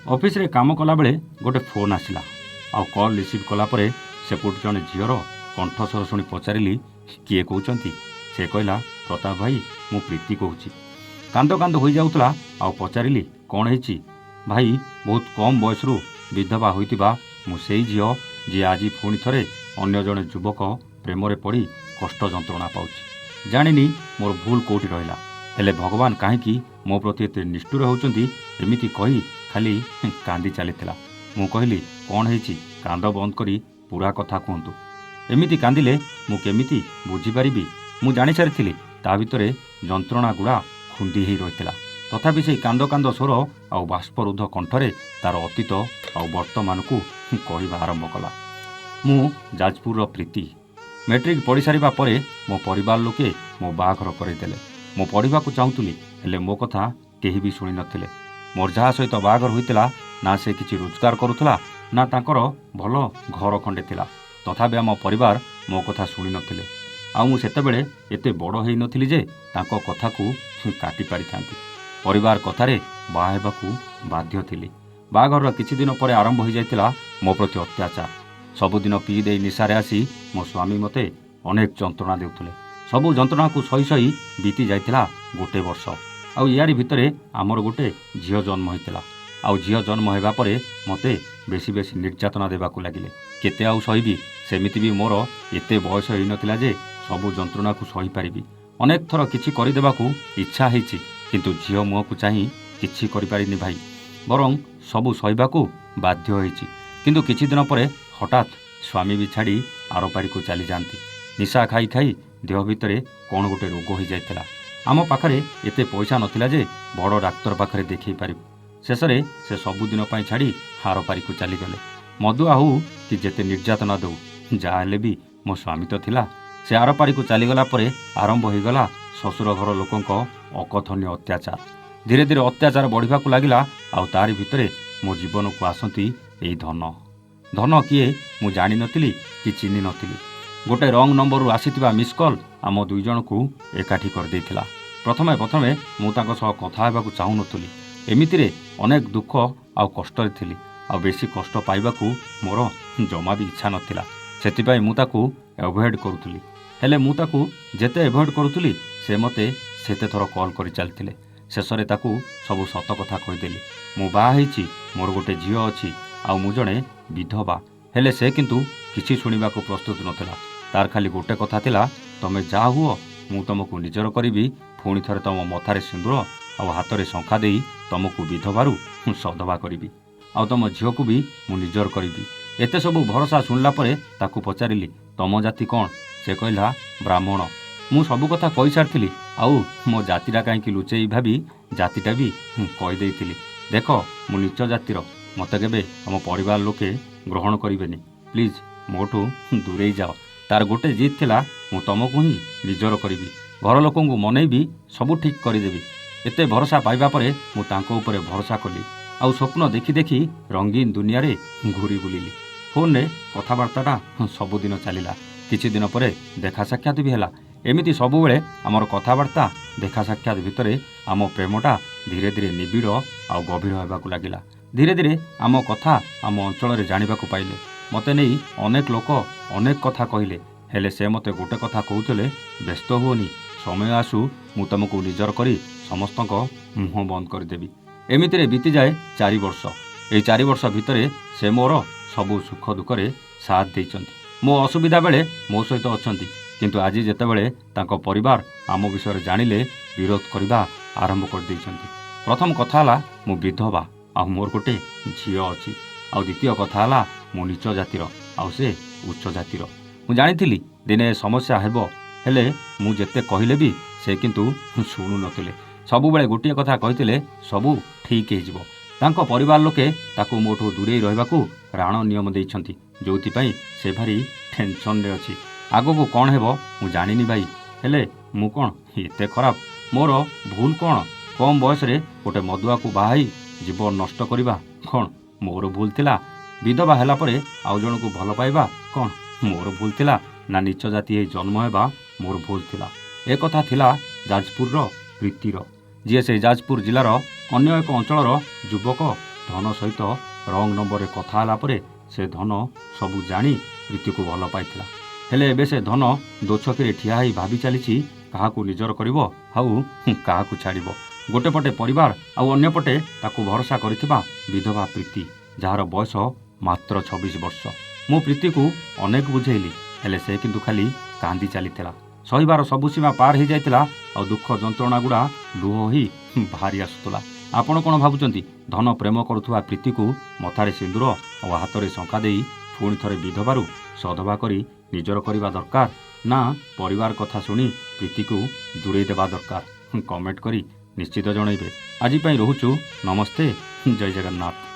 ଅଫିସରେ କାମ କଲାବେଳେ ଗୋଟେ ଫୋନ୍ ଆସିଲା। ଆଉ କଲ୍ ରିସିଭ୍ କଲାପରେ ସେପଟୁ ଜଣେ ଝିଅର କଣ୍ଠସ୍ୱର ଶୁଣି ପଚାରିଲି, କିଏ କହୁଛନ୍ତି? ସେ କହିଲା, ପ୍ରତାପ ଭାଇ, ମୁଁ ପ୍ରୀତି କହୁଛି। କାନ୍ଦ କାନ୍ଦ ହୋଇଯାଉଥିଲା। ଆଉ ପଚାରିଲି, କ'ଣ ହେଇଛି? ଭାଇ, ବହୁତ କମ୍ ବୟସରୁ ବିଧବା ହୋଇଥିବା ମୁଁ ସେଇ ଝିଅ ଯିଏ ଆଜି ପୁଣି ଥରେ ଅନ୍ୟ ଜଣେ ଯୁବକ ପ୍ରେମରେ ପଡ଼ି କଷ୍ଟ ଯନ୍ତ୍ରଣା ପାଉଛି। ଜାଣିନି ମୋର ଭୁଲ କେଉଁଠି ରହିଲା, ହେଲେ ଭଗବାନ କାହିଁକି ମୋ ପ୍ରତି ଏତେ ନିଷ୍ଠୁର ହେଉଛନ୍ତି ଏମିତି କହି ଖାଲି କାନ୍ଦି ଚାଲିଥିଲା। ମୁଁ କହିଲି, କ'ଣ ହେଇଛି? କାନ୍ଦ ବନ୍ଦ କରି ପୁରା କଥା କୁହନ୍ତୁ। ଏମିତି କାନ୍ଦିଲେ ମୁଁ କେମିତି ବୁଝିପାରିବି? ମୁଁ ଜାଣିସାରିଥିଲି ତା ଭିତରେ ଯନ୍ତ୍ରଣା ଗୁଡ଼ା ଖୁନ୍ଦି ହେଇ ରହିଥିଲା। ତଥାପି ସେଇ କାନ୍ଦ କାନ୍ଦ ସ୍ୱର ଆଉ ବାଷ୍ପରୁଦ୍ଧ କଣ୍ଠରେ ତାର ଅତୀତ ଆଉ ବର୍ତ୍ତମାନକୁ କହିବା ଆରମ୍ଭ କଲା। ମୁଁ ଯାଜପୁରର ପ୍ରୀତି। ମେଟ୍ରିକ୍ ପଢ଼ିସାରିବା ପରେ ମୋ ପରିବାର ଲୋକେ ମୋ ବାହାଘର କରେଇଦେଲେ। ମୁଁ ପଢ଼ିବାକୁ ଚାହୁଁଥିଲି, ହେଲେ ମୋ କଥା କେହି ବି ଶୁଣି ନଥିଲେ। ମୋର ଯାହା ସହିତ ବାହାଘର ହୋଇଥିଲା, ନା ସେ କିଛି ରୋଜଗାର କରୁଥିଲା, ନା ତାଙ୍କର ଭଲ ଘର ଖଣ୍ଡେ ଥିଲା। ତଥାପି ଆମ ପରିବାର ମୋ କଥା ଶୁଣି ନଥିଲେ। ଆଉ ମୁଁ ସେତେବେଳେ ଏତେ ବଡ଼ ହେଇନଥିଲି ଯେ ତାଙ୍କ କଥାକୁ କାଟି ପାରିଥାନ୍ତି। ପରିବାର କଥାରେ ବାହା ହେବାକୁ ବାଧ୍ୟ ଥିଲି। ବାହାଘରର କିଛି ଦିନ ପରେ ଆରମ୍ଭ ହୋଇଯାଇଥିଲା ମୋ ପ୍ରତି ଅତ୍ୟାଚାର। ସବୁଦିନ ପିଇ ଦେଇ ନିଶାରେ ଆସି ମୋ ସ୍ୱାମୀ ମୋତେ ଅନେକ ଯନ୍ତ୍ରଣା ଦେଉଥିଲେ। ସବୁ ଯନ୍ତ୍ରଣାକୁ ସହି ସହି ବିତି ଯାଇଥିଲା ଗୋଟେ ବର୍ଷ। ଆଉ ୟାରି ଭିତରେ ଆମର ଗୋଟେ ଝିଅ ଜନ୍ମ ହୋଇଥିଲା। ଆଉ ଝିଅ ଜନ୍ମ ହେବା ପରେ ମୋତେ ବେଶୀ ବେଶୀ ନିର୍ଯାତନା ଦେବାକୁ ଲାଗିଲେ। କେତେ ଆଉ ସହିବି? ସେମିତି ବି ମୋର ଏତେ ବୟସ ହେଇନଥିଲା ଯେ ସବୁ ଯନ୍ତ୍ରଣାକୁ ସହିପାରିବି। ଅନେକ ଥର କିଛି କରିଦେବାକୁ ଇଚ୍ଛା ହେଇଛି, କିନ୍ତୁ ଝିଅ ମୁହଁକୁ ଚାହିଁ କିଛି କରିପାରିନି ଭାଇ। ବରଂ ସବୁ ସହିବାକୁ ବାଧ୍ୟ ହୋଇଛି। କିନ୍ତୁ କିଛି ଦିନ ପରେ ହଠାତ୍ ସ୍ୱାମୀ ବି ଛାଡ଼ି ଆରପାରିକୁ ଚାଲିଯାଆନ୍ତି। ନିଶା ଖାଇ ଖାଇ ଦେହ ଭିତରେ କ'ଣ ଗୋଟେ ରୋଗ ହୋଇଯାଇଥିଲା। ଆମ ପାଖରେ ଏତେ ପଇସା ନଥିଲା ଯେ ବଡ଼ ଡାକ୍ତର ପାଖରେ ଦେଖେଇ ପାରିବୁ। ଶେଷରେ ସେ ସବୁଦିନ ପାଇଁ ଛାଡ଼ି ଆରପାରିକୁ ଚାଲିଗଲେ। ମଦୁଆ ହଉ କି ଯେତେ ନିର୍ଯାତନା ଦେଉ, ଯାହା ହେଲେ ବି ମୋ ସ୍ୱାମୀ ତ ଥିଲା। ସେ ଆରପାରିକୁ ଚାଲିଗଲା ପରେ ଆରମ୍ଭ ହୋଇଗଲା ଶ୍ୱଶୁର ଘର ଲୋକଙ୍କ ଅକଥନୀୟ ଅତ୍ୟାଚାର। ଧୀରେ ଧୀରେ ଅତ୍ୟାଚାର ବଢ଼ିବାକୁ ଲାଗିଲା। ଆଉ ତାରି ଭିତରେ ମୋ ଜୀବନକୁ ଆସନ୍ତି ଏଇ ଧନ। ଧନ କିଏ ମୁଁ ଜାଣିନଥିଲି କି ଚିହ୍ନି ନଥିଲି। ଗୋଟେ ରଙ୍ଗ ନମ୍ବରରୁ ଆସିଥିବା ମିସ୍ କଲ୍ ଆମ ଦୁଇ ଜଣଙ୍କୁ ଏକାଠି କରିଦେଇଥିଲା। ପ୍ରଥମେ ପ୍ରଥମେ ମୁଁ ତାଙ୍କ ସହ କଥା ହେବାକୁ ଚାହୁଁନଥିଲି। ଏମିତିରେ ଅନେକ ଦୁଃଖ ଆଉ କଷ୍ଟରେ ଥିଲି। ଆଉ ବେଶୀ କଷ୍ଟ ପାଇବାକୁ ମୋର ଜମା ବି ଇଚ୍ଛା ନଥିଲା। ସେଥିପାଇଁ ମୁଁ ତାକୁ ଆଭଏଡ଼୍ କରୁଥିଲି। ହେଲେ ମୁଁ ତାକୁ ଯେତେ ଆଭଏଡ଼୍ କରୁଥିଲି, ସେ ମୋତେ ସେତେ ଥର କଲ୍ କରି ଚାଲିଥିଲେ। ଶେଷରେ ତାକୁ ସବୁ ସତ କଥା କହିଦେଲି। ମୁଁ ବାହା ହେଇଛି, ମୋର ଗୋଟେ ଝିଅ ଅଛି, ଆଉ ମୁଁ ଜଣେ ବିଧବା। ହେଲେ ସେ କିନ୍ତୁ କିଛି ଶୁଣିବାକୁ ପ୍ରସ୍ତୁତ ନଥିଲା। ତାର ଖାଲି ଗୋଟେ କଥା ଥିଲା, ତମେ ଯାହା ହୁଅ, ମୁଁ ତମକୁ ନିଜର କରିବି। ପୁଣି ଥରେ ତମ ମଥାରେ ସିନ୍ଦୁର ଆଉ ହାତରେ ଶଙ୍ଖା ଦେଇ ତମକୁ ବିଧବାରୁ ସଧବା କରିବି। ଆଉ ତମ ଝିଅକୁ ବି ମୁଁ ନିଜର କରିବି। ଏତେ ସବୁ ଭରସା ଶୁଣିଲା ପରେ ତାକୁ ପଚାରିଲି, ତମ ଜାତି କ'ଣ? ସେ କହିଲା, ବ୍ରାହ୍ମଣ। ମୁଁ ସବୁ କଥା କହିସାରିଥିଲି। ଆଉ ମୋ ଜାତିଟା କାହିଁକି ଲୁଚେଇ ଭାବି ଜାତିଟା ବି କହିଦେଇଥିଲି। ଦେଖ, ମୁଁ ନୀଚ ଜାତିର। ମୋତେ କେବେ ଆମ ପରିବାର ଲୋକେ ଗ୍ରହଣ କରିବେନି। ପ୍ଲିଜ୍ ମୋଠୁ ଦୂରେଇ ଯାଅ। ତାର ଗୋଟେ ଜିଦ୍ ଥିଲା, ମୁଁ ତମକୁ ହିଁ ନିଜର କରିବି। ଘର ଲୋକଙ୍କୁ ମନେଇବି, ସବୁ ଠିକ୍ କରିଦେବି। ଏତେ ଭରସା ପାଇବା ପରେ ମୁଁ ତାଙ୍କ ଉପରେ ଭରସା କଲି। ଆଉ ସ୍ୱପ୍ନ ଦେଖି ଦେଖି ରଙ୍ଗୀନ ଦୁନିଆରେ ଘୁରି ବୁଲିଲି। ଫୋନ୍ରେ କଥାବାର୍ତ୍ତାଟା ସବୁଦିନ ଚାଲିଲା। କିଛି ଦିନ ପରେ ଦେଖା ସାକ୍ଷାତ ବି ହେଲା। ଏମିତି ସବୁବେଳେ ଆମର କଥାବାର୍ତ୍ତା, ଦେଖା ସାକ୍ଷାତ ଭିତରେ ଆମ ପ୍ରେମଟା ଧୀରେ ଧୀରେ ନିବିଡ଼ ଆଉ ଗଭୀର ହେବାକୁ ଲାଗିଲା। ଧୀରେ ଧୀରେ ଆମ କଥା ଆମ ଅଞ୍ଚଳରେ ଜାଣିବାକୁ ପାଇଲେ। ମୋତେ ନେଇ ଅନେକ ଲୋକ ଅନେକ କଥା କହିଲେ। ହେଲେ ସେ ମୋତେ ଗୋଟେ କଥା କହୁଥିଲେ, ବ୍ୟସ୍ତ ହୁଅନି, ସମୟ ଆସୁ ମୁଁ ତମକୁ ନିଜର କରି ସମସ୍ତଙ୍କ ମୁହଁ ବନ୍ଦ କରିଦେବି। ଏମିତିରେ ବିତିଯାଏ 4 ବର୍ଷ। ଏଇ 4 ବର୍ଷ ଭିତରେ ସେ ମୋର ସବୁ ସୁଖ ଦୁଃଖରେ ସାଥ ଦେଇଛନ୍ତି। ମୋ ଅସୁବିଧା ବେଳେ ମୋ ସହିତ ଅଛନ୍ତି। କିନ୍ତୁ ଆଜି ଯେତେବେଳେ ତାଙ୍କ ପରିବାର ଆମ ବିଷୟରେ ଜାଣିଲେ, ବିରୋଧ କରିବା ଆରମ୍ଭ କରିଦେଇଛନ୍ତି। ପ୍ରଥମ କଥା ହେଲା, ମୁଁ ବିଧବା ଆଉ ମୋର ଗୋଟେ ଝିଅ ଅଛି। ଆଉ ଦ୍ୱିତୀୟ କଥା ହେଲା, ମୁଁ ନୀଚ ଜାତିର ଆଉ ସେ ଉଚ୍ଚ ଜାତିର। ମୁଁ ଜାଣିଥିଲି ଦିନେ ଏ ସମସ୍ୟା ହେବ, ହେଲେ ମୁଁ ଯେତେ କହିଲେ ବି ସେ କିନ୍ତୁ ଶୁଣୁନଥିଲେ। ସବୁବେଳେ ଗୋଟିଏ କଥା କହିଥିଲେ, ସବୁ ଠିକ୍ ହେଇଯିବ। ତାଙ୍କ ପରିବାର ଲୋକେ ତାକୁ ମୋଠୁ ଦୂରେଇ ରହିବାକୁ ରାଣ ନିୟମ ଦେଇଛନ୍ତି, ଯେଉଁଥିପାଇଁ ସେ ଭାରି ଟେନସନ୍ରେ ଅଛି। ଆଗକୁ କ'ଣ ହେବ ମୁଁ ଜାଣିନି ଭାଇ। ହେଲେ ମୁଁ କ'ଣ ଏତେ ଖରାପ? ମୋର ଭୁଲ କ'ଣ? କମ୍ ବୟସରେ ଗୋଟେ ମଦୁଆକୁ ବାହା ହେଇ ଜୀବନ ନଷ୍ଟ କରିବା କ'ଣ ମୋର ଭୁଲ ଥିଲା? ବିଧବା ହେଲା ପରେ ଆଉ ଜଣକୁ ଭଲ ପାଇବା କ'ଣ ମୋର ଭୁଲ ଥିଲା? ନା ନୀଚ ଜାତି ହେଇ ଜନ୍ମ ହେବା ମୋର ଭୁଲ ଥିଲା? ଏ କଥା ଥିଲା ଯାଜପୁରର ପ୍ରୀତିର, ଯିଏ ସେହି ଯାଜପୁର ଜିଲ୍ଲାର ଅନ୍ୟ ଏକ ଅଞ୍ଚଳର ଯୁବକ ଧନ ସହିତ ରଙ୍ଗ ନମ୍ବରରେ କଥା ହେଲା ପରେ ସେ ଧନ ସବୁ ଜାଣି ପ୍ରୀତିକୁ ଭଲ ପାଇଥିଲା। ହେଲେ ଏବେ ସେ ଧନ ଦୋଛକିରେ ଠିଆ ହେଇ ଭାବି ଚାଲିଛି କାହାକୁ ନିଜର କରିବ ଆଉ କାହାକୁ ଛାଡ଼ିବ। ଗୋଟେ ପଟେ ପରିବାର ଆଉ ଅନ୍ୟପଟେ ତାକୁ ଭରସା କରିଥିବା ବିଧବା ପ୍ରୀତି, ଯାହାର ବୟସ ମାତ୍ର 26 ବର୍ଷ। ମୁଁ ପ୍ରୀତିକୁ ଅନେକ ବୁଝେଇଲି, ହେଲେ ସେ କିନ୍ତୁ ଖାଲି କାନ୍ଦି ଚାଲିଥିଲା। ସହିବାର ସବୁ ସୀମା ପାର ହେଇଯାଇଥିଲା ଆଉ ଦୁଃଖ ଯନ୍ତ୍ରଣା ଗୁଡ଼ା ଲୁହ ହୋଇ ବାହାରି ଆସୁଥିଲା। ଆପଣ କ'ଣ ଭାବୁଛନ୍ତି? ଧନ ପ୍ରେମ କରୁଥିବା ପ୍ରୀତିକୁ ମଥାରେ ସିନ୍ଦୁର ଆଉ ହାତରେ ଶଙ୍ଖା ଦେଇ ପୁଣି ଥରେ ବିଧବାରୁ ସଧବା କରି ନିଜର କରିବା ଦରକାର, ନା ପରିବାର କଥା ଶୁଣି ପ୍ରୀତିକୁ ଦୂରେଇ ଦେବା ଦରକାର? କମେଣ୍ଟ କରି ନିଶ୍ଚିତ ଜଣାଇବେ। ଆଜି ପାଇଁ ରହୁଛୁ। ନମସ୍ତେ, ଜୟ ଜଗନ୍ନାଥ।